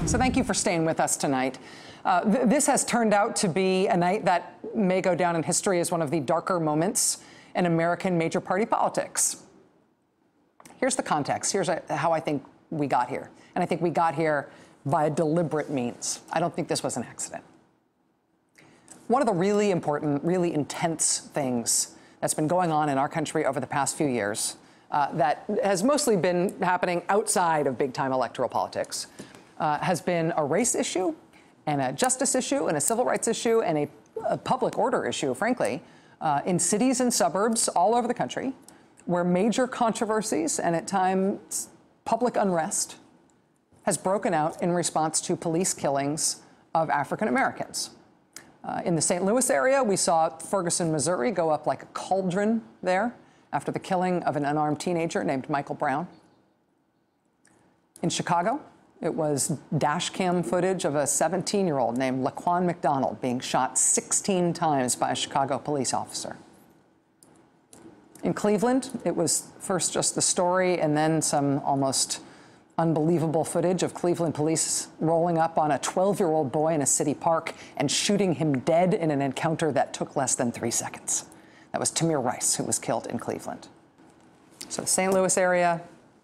So thank you for staying with us tonight. This has turned out to be a night that may go down in history as one of the darker moments in American major party politics. Here's the context. Here's how I think we got here. And I think we got here via deliberate means. I don't think this was an accident. One of the really important, really intense things that's been going on in our country over the past few years that has mostly been happening outside of big-time electoral politics has been a race issue and a justice issue and a civil rights issue and a public order issue, frankly, in cities and suburbs all over the country, where major controversies and at times public unrest has broken out in response to police killings of African Americans. In the St. Louis area, we saw Ferguson, Missouri go up like a cauldron there after the killing of an unarmed teenager named Michael Brown. In Chicago, it was dash cam footage of a 17-year-old named Laquan McDonald being shot 16 times by a Chicago police officer. In Cleveland, it was first just the story and then some almost unbelievable footage of Cleveland police rolling up on a 12-year-old boy in a city park and shooting him dead in an encounter that took less than 3 seconds. That was Tamir Rice, who was killed in Cleveland. So the St. Louis area,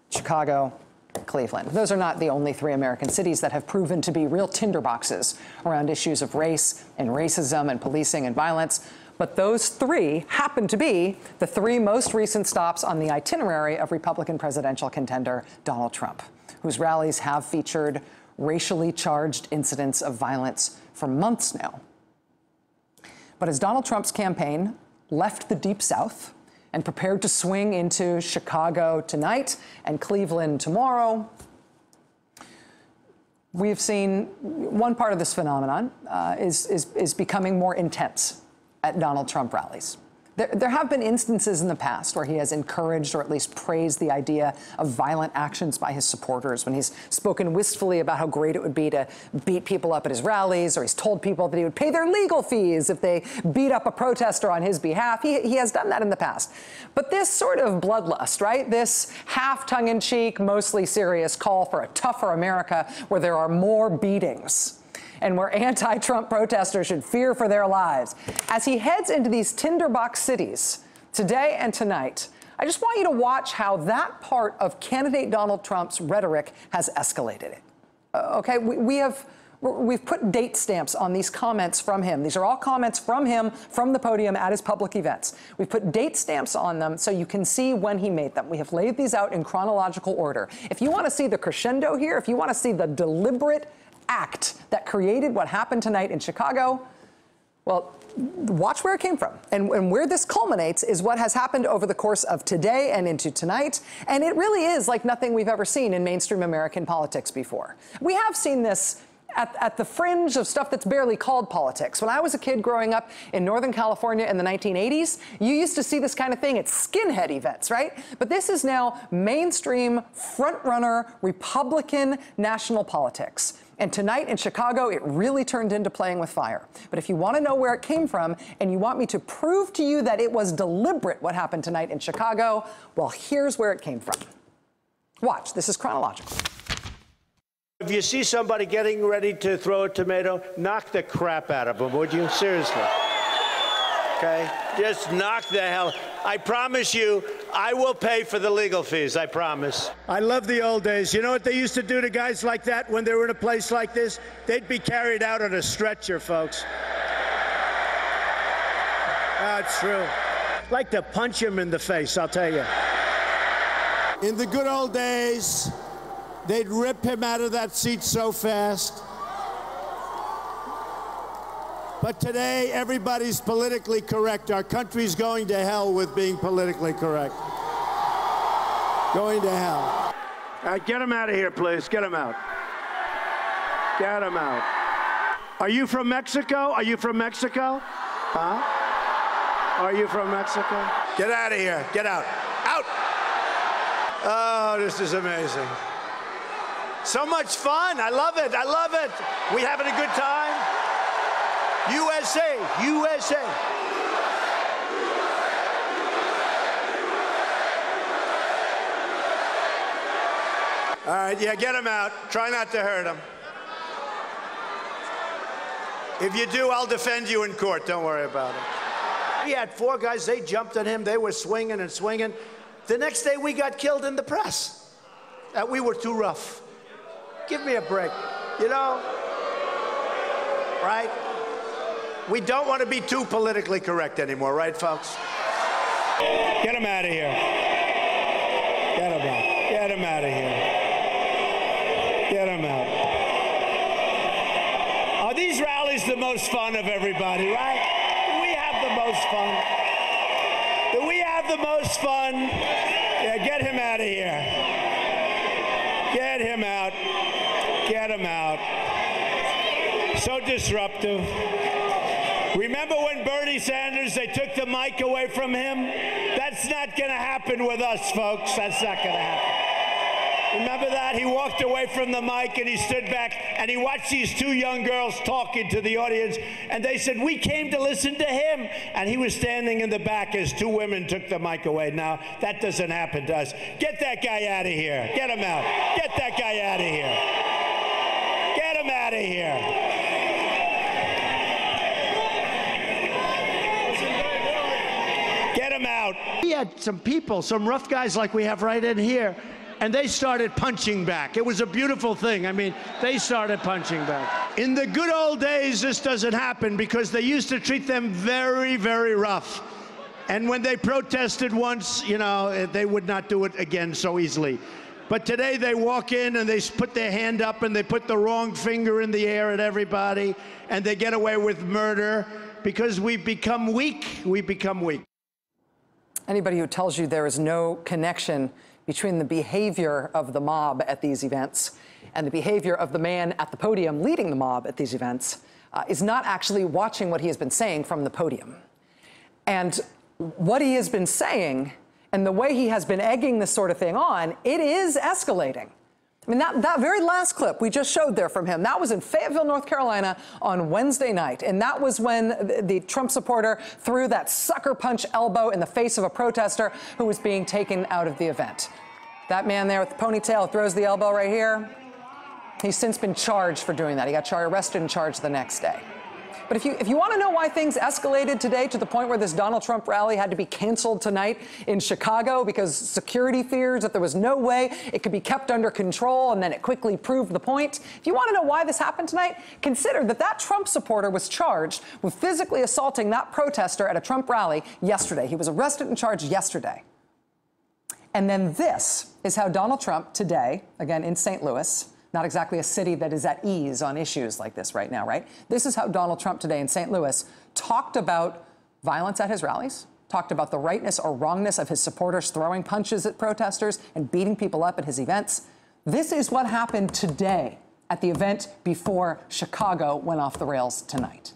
Chicago, Cleveland. Those are not the only 3 American cities that have proven to be real tinderboxes around issues of race and racism and policing and violence. But those 3 happen to be the 3 most recent stops on the itinerary of Republican presidential contender Donald Trump, whose rallies have featured racially charged incidents of violence for months now. But as Donald Trump's campaign left the Deep South and prepared to swing into Chicago tonight and Cleveland tomorrow, we've seen one part of this phenomenon is becoming more intense at Donald Trump rallies. There have been instances in the past where he has encouraged or at least praised the idea of violent actions by his supporters, when he's spoken wistfully about how great it would be to beat people up at his rallies, or he's told people that he would pay their legal fees if they beat up a protester on his behalf. He has done that in the past. But this sort of bloodlust, right? This half tongue-in-cheek, mostly serious call for a tougher America where there are more beatings and where anti-Trump protesters should fear for their lives. As he heads into these tinderbox cities today and tonight, I just want you to watch how that part of candidate Donald Trump's rhetoric has escalated it. Okay, we've put date stamps on these comments from him. These are all comments from him from the podium at his public events. We've put date stamps on them so you can see when he made them. We have laid these out in chronological order. If you want to see the crescendo here, if you want to see the deliberate act that created what happened tonight in Chicago, well, watch where it came from. And where this culminates is what has happened over the course of today and into tonight. And it really is like nothing we've ever seen in mainstream American politics before. We have seen this at the fringe of stuff that's barely called politics. When I was a kid growing up in Northern California in the 1980s, you used to see this kind of thing at skinhead events, right? But this is now mainstream, front-runner, Republican national politics. And tonight in Chicago, it really turned into playing with fire. But if you want to know where it came from and you want me to prove to you that it was deliberate what happened tonight in Chicago, well, here's where it came from. Watch, this is chronological. If you see somebody getting ready to throw a tomato, knock the crap out of them, would you? Seriously. Okay? Just knock the hell. I promise you, I will pay for the legal fees, I promise. I love the old days. You know what they used to do to guys like that when they were in a place like this? They'd be carried out on a stretcher, folks. That's true. Like to punch him in the face, I'll tell you. In the good old days, they'd rip him out of that seat so fast. But today, everybody's politically correct. Our country's going to hell with being politically correct. Going to hell. All right, get him out of here, please. Get him out. Get him out. Are you from Mexico? Are you from Mexico? Huh? Are you from Mexico? Get out of here. Get out. Out! Oh, this is amazing. So much fun. I love it. I love it. We having a good time? USA, USA. All right, yeah, get him out. Try not to hurt him. If you do, I'll defend you in court. Don't worry about it. He had 4 guys. They jumped at him. They were swinging and swinging. The next day, we got killed in the press. That we were too rough. Give me a break. You know, right? We don't want to be too politically correct anymore, right, folks? Get him out of here. Get him out. Get him out of here. Get him out. Are these rallies the most fun of everybody, right? Do we have the most fun? Do we have the most fun? Yeah, get him out of here. Get him out. Get him out. So disruptive. Remember when Bernie Sanders, they took the mic away from him? That's not going to happen with us, folks. That's not going to happen. Remember that? He walked away from the mic and he stood back and he watched these 2 young girls talking to the audience, and they said, we came to listen to him. And he was standing in the back as 2 women took the mic away. Now, that doesn't happen to us. Get that guy out of here. Get him out. Get that guy out of here. Get him out of here. Get him out. We had some people, some rough guys like we have right in here, and they started punching back. It was a beautiful thing. I mean, they started punching back. In the good old days, this doesn't happen because they used to treat them very, very rough. And when they protested once, you know, they would not do it again so easily. But today they walk in and they put their hand up and they put the wrong finger in the air at everybody, and they get away with murder because we've become weak. We become weak. Anybody who tells you there is no connection between the behavior of the mob at these events and the behavior of the man at the podium leading the mob at these events is not actually watching what he has been saying from the podium. And what he has been saying and the way he has been egging this sort of thing on, it is escalating. I mean, that very last clip we just showed there from him, that was in Fayetteville, North Carolina on Wednesday night. And that was when the Trump supporter threw that sucker punch elbow in the face of a protester who was being taken out of the event. That man there with the ponytail throws the elbow right here. He's since been charged for doing that. He got arrested and charged the next day. But if you want to know why things escalated today to the point where this Donald Trump rally had to be canceled tonight in Chicago because security fears that there was no way it could be kept under control, and then it quickly proved the point. If you want to know why this happened tonight, consider that Trump supporter was charged with physically assaulting that protester at a Trump rally yesterday. He was arrested and charged yesterday. And then this is how Donald Trump today, again in St. Louis, not exactly a city that is at ease on issues like this right now, right? This is how Donald Trump today in St. Louis talked about violence at his rallies, talked about the rightness or wrongness of his supporters throwing punches at protesters and beating people up at his events. This is what happened today at the event before Chicago went off the rails tonight.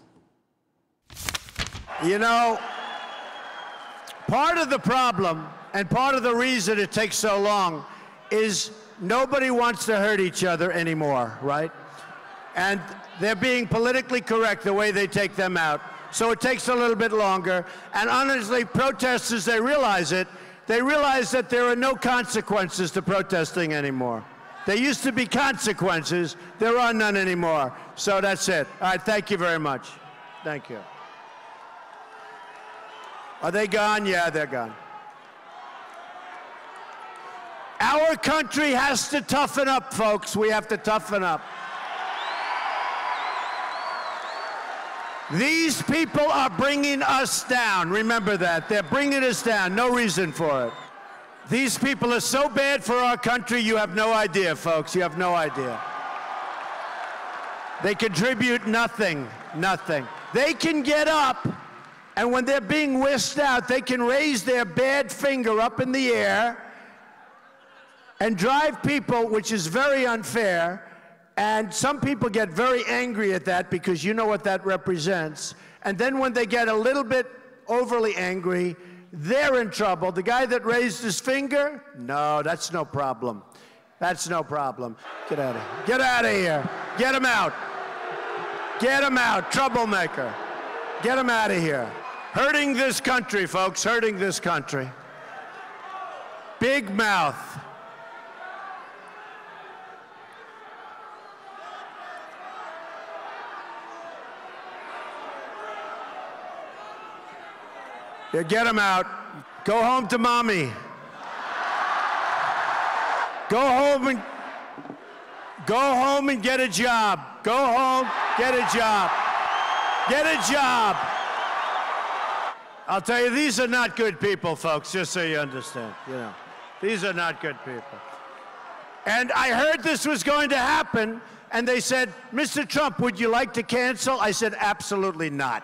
You know, part of the problem and part of the reason it takes so long is nobody wants to hurt each other anymore, right? And they're being politically correct the way they take them out. So it takes a little bit longer. And honestly, protesters, they realize it. They realize that there are no consequences to protesting anymore. There used to be consequences. There are none anymore. So that's it. All right, thank you very much. Thank you. Are they gone? Yeah, they're gone. Our country has to toughen up, folks. We have to toughen up. These people are bringing us down. Remember that. They're bringing us down. No reason for it. These people are so bad for our country, you have no idea, folks. You have no idea. They contribute nothing. Nothing. They can get up, and when they're being whisked out, they can raise their bad finger up in the air and drive people, which is very unfair. And some people get very angry at that because you know what that represents. And then when they get a little bit overly angry, they're in trouble. The guy that raised his finger, no, that's no problem. That's no problem. Get out of here. Get out of here. Get him out. Get him out, troublemaker. Get him out of here. Hurting this country, folks, hurting this country. Big mouth. Yeah, get him out. Go home to mommy. Go home and get a job. Go home, get a job. Get a job. I'll tell you, these are not good people, folks, just so you understand. You know, these are not good people. And I heard this was going to happen, and they said, Mr. Trump, would you like to cancel? I said, absolutely not.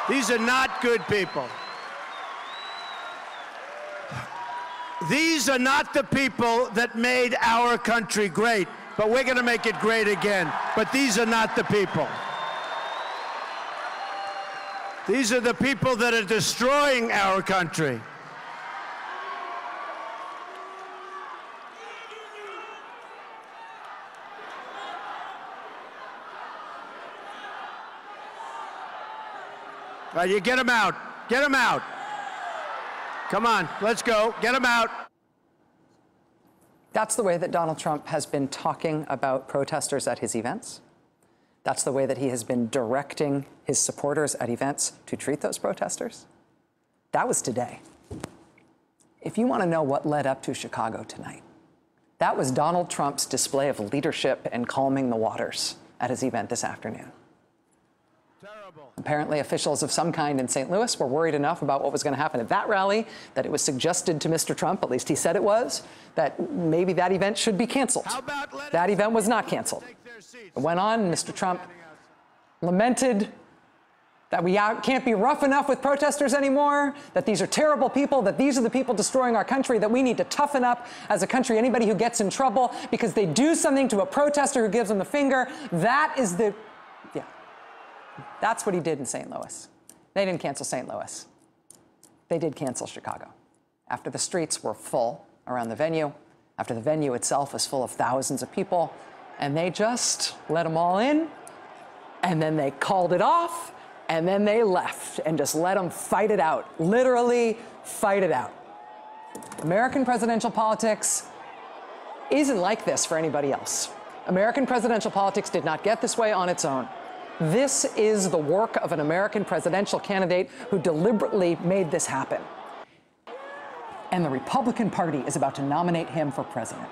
These are not good people. These are not the people that made our country great, but we're going to make it great again. But these are not the people. These are the people that are destroying our country. All right, you get them out. Get them out. Come on, let's go. Get them out. That's the way that Donald Trump has been talking about protesters at his events. That's the way that he has been directing his supporters at events to treat those protesters. That was today. If you want to know what led up to Chicago tonight, that was Donald Trump's display of leadership and calming the waters at his event this afternoon. Terrible. Apparently, officials of some kind in St. Louis were worried enough about what was going to happen at that rally that it was suggested to Mr. Trump, at least he said it was, that maybe that event should be canceled. That event was not canceled. It went on, and Mr. Trump lamented that we can't be rough enough with protesters anymore, that these are terrible people, that these are the people destroying our country, that we need to toughen up as a country anybody who gets in trouble because they do something to a protester who gives them the finger. That is the, yeah, that's what he did in St. Louis. They didn't cancel St. Louis. They did cancel Chicago. After the streets were full around the venue, after the venue itself was full of thousands of people, and they just let them all in, and then they called it off, and then they left and just let them fight it out, literally fight it out. American presidential politics isn't like this for anybody else. American presidential politics did not get this way on its own. This is the work of an American presidential candidate who deliberately made this happen. And the Republican Party is about to nominate him for president.